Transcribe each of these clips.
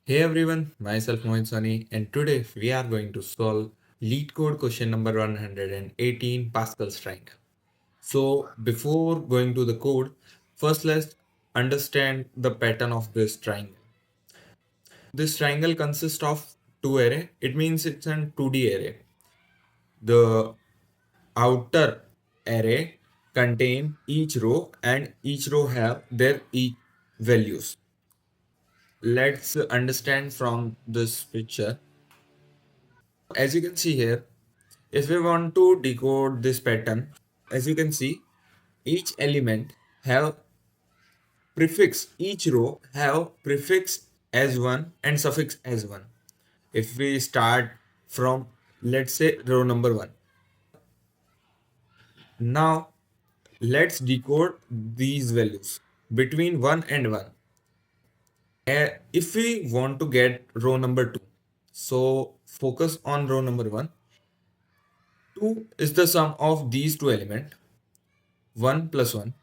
Hey everyone, myself Mohit Soni, and today we are going to solve LeetCode question number 118 Pascal's triangle. So before going to the code, first let's understand the pattern of this triangle. This triangle consists of two array. It means it's an 2D array. The outer array contain each row and each row have their each values. Let's understand from this picture. As you can see here, if we want to decode this pattern, as you can see, each element have prefix, each row have prefix as one and suffix as one. If we start from, let's say, row number one. Now, let's decode these values between 1 and 1. If we want to get row number 2, so focus on row number 1. 2 is the sum of these two elements, 1 plus 1.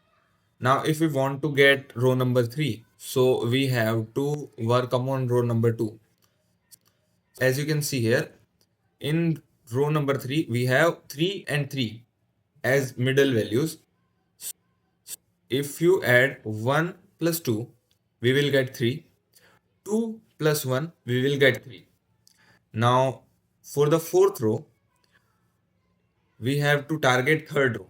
Now, if we want to get row number 3, so we have to work upon row number 2. As you can see here, in row number 3, we have 3 and 3 as middle values. If you add 1 plus 2, we will get 3. 2 plus 1, we will get 3. Now, for the fourth row, we have to target third row.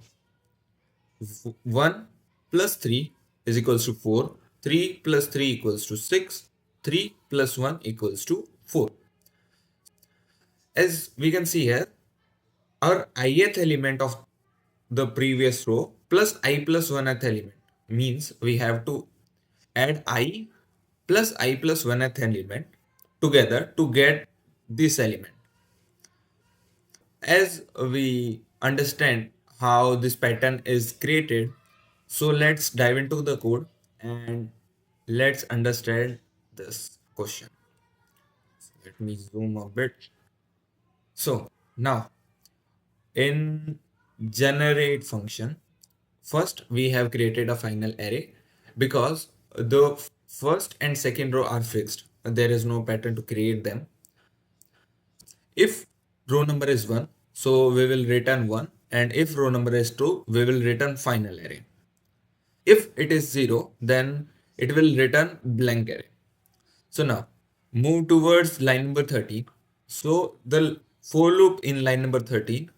1 plus 3 is equals to 4. 3 plus 3 equals to 6. 3 plus 1 equals to 4. As we can see here, our ith element of the previous row plus I plus 1th element means we have to add I plus I plus 1th element together to get this element. As we understand how this pattern is created, so let's dive into the code and let's understand this question. Let me zoom a bit. So now in generate function, first we have created a final array because the first and second row are fixed. There is no pattern to create them. If row number is 1, so we will return 1, and if row number is 2, we will return final array. If it is 0, then it will return blank array. So now move towards line number 13. So the for loop in line number 13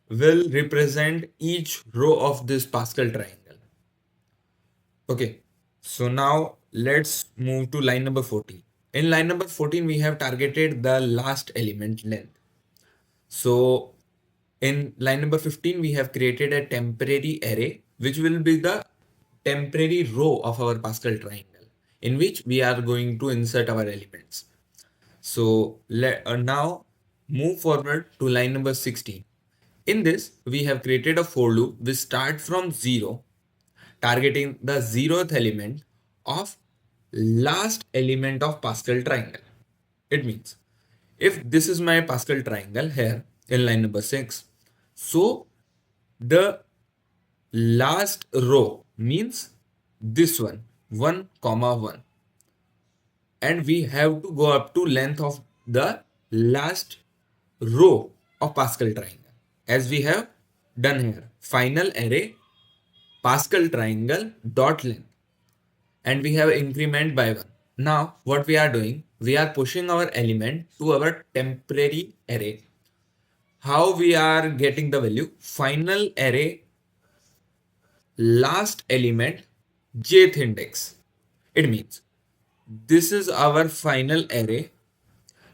will represent each row of this Pascal triangle. Okay, so now let's move to line number 14. In line number 14, we have targeted the last element length. So in line number 15, we have created a temporary array, which will be the temporary row of our Pascal triangle, in which we are going to insert our elements. So now move forward to line number 16. In this, we have created a for loop which start from 0, targeting the 0th element of last element of Pascal triangle. It means if this is my Pascal triangle here in line number 6, so the last row means this one, 1 comma 1, and we have to go up to length of the last row of Pascal triangle, as we have done here. Final array Pascal triangle dot length, and we have increment by 1. Now what we are doing, we are pushing our element to our temporary array. How we are getting the value? Final array last element jth index. It means this is our final array,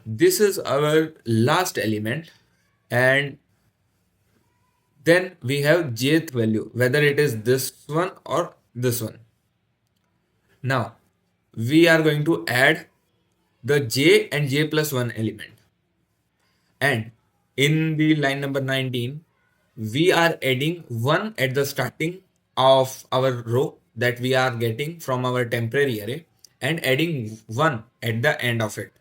this is our last element, and then we have jth value, whether it is this one or this one. Now we are going to add the j and j plus 1 element, and in the line number 19 we are adding 1 at the starting of our row that we are getting from our temporary array, and adding 1 at the end of it,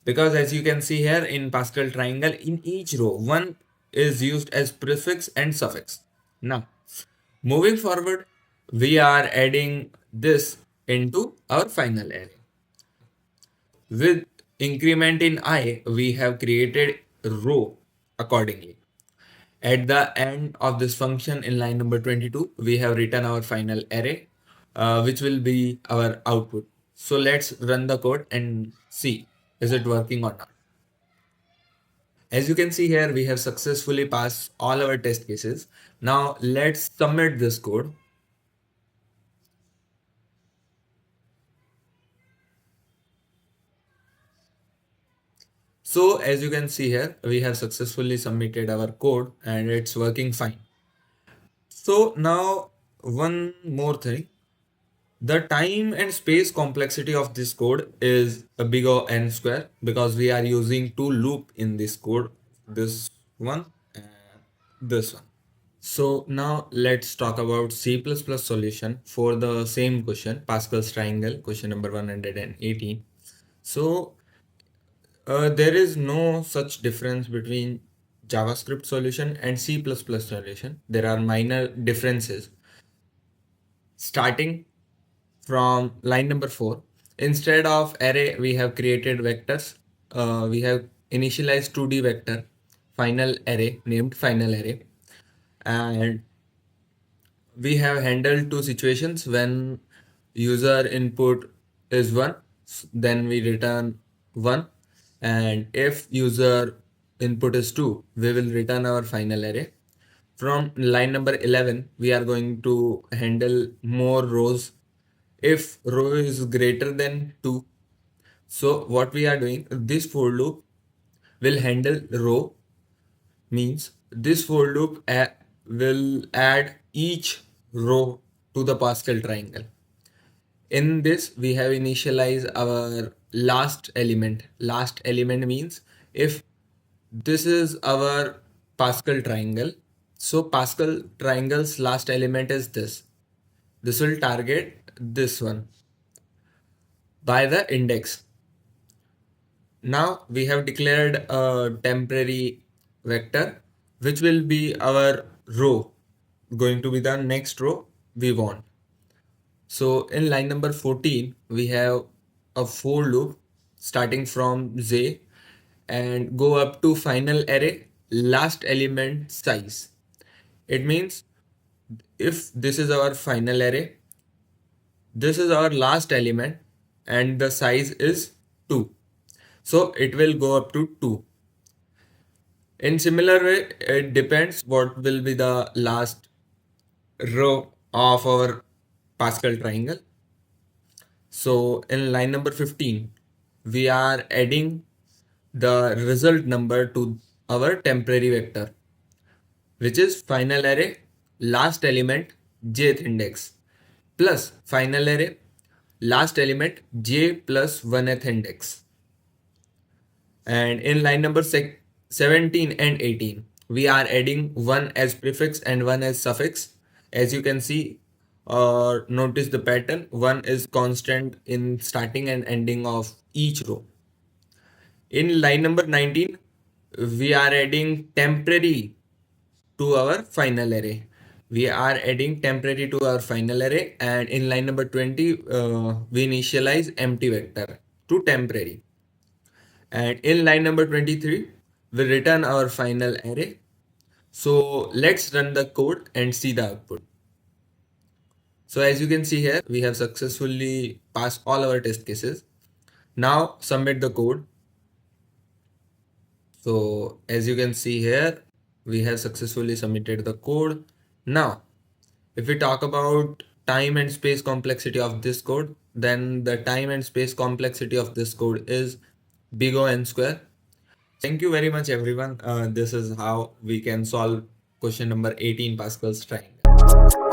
because as you can see here in Pascal triangle, in each row 1 is used as prefix and suffix. Now moving forward, we are adding this into our final array. With increment in I, we have created row accordingly. At the end of this function in line number 22, we have written our final array, which will be our output. So let's run the code and see is it working or not. As you can see here, we have successfully passed all our test cases. Now let's submit this code. So as you can see here, we have successfully submitted our code and it's working fine. So now one more thing. The time and space complexity of this code is a big O n square because we are using two loop in this code, this one and this one. So now let's talk about C++ solution for the same question, Pascal's triangle, question number 118. So there is no such difference between JavaScript solution and C++ solution. There are minor differences. Starting from line number 4, instead of array, we have created vectors. We have initialized 2D vector final array named final array, and we have handled two situations. When user input is 1, then we return 1, and if user input is 2, we will return our final array. From line number 11, we are going to handle more rows if row is greater than 2. So what we are doing, this for loop will handle row, means this for loop will add each row to the Pascal triangle. In this, we have initialized our last element. Last element means if this is our Pascal triangle, so Pascal triangle's last element is this. This will target this one by the index. Now we have declared a temporary vector which will be our row, going to be the next row we want. So in line number 14, we have a for loop starting from j and go up to final array last element size. It means if this is our final array, this is our last element and the size is 2. So it will go up to 2. In similar way, it depends what will be the last row of our Pascal triangle. So in line number 15, we are adding the result number to our temporary vector, which is final array last element jth index plus final array last element j plus 1th index. And in line number 17 and 18, we are adding 1 as prefix and 1 as suffix. As you can see or notice the pattern, 1 is constant in starting and ending of each row. In line number 19, we are adding temporary to our final array. We are adding temporary to our final array, and in line number 20, we initialize empty vector to temporary. And in line number 23, we return our final array. So let's run the code and see the output. So as you can see here, we have successfully passed all our test cases. Now submit the code. So as you can see here, we have successfully submitted the code. Now, if we talk about time and space complexity of this code, then the time and space complexity of this code is big O n square. Thank you very much, everyone. This is how we can solve question number 18, Pascal's triangle.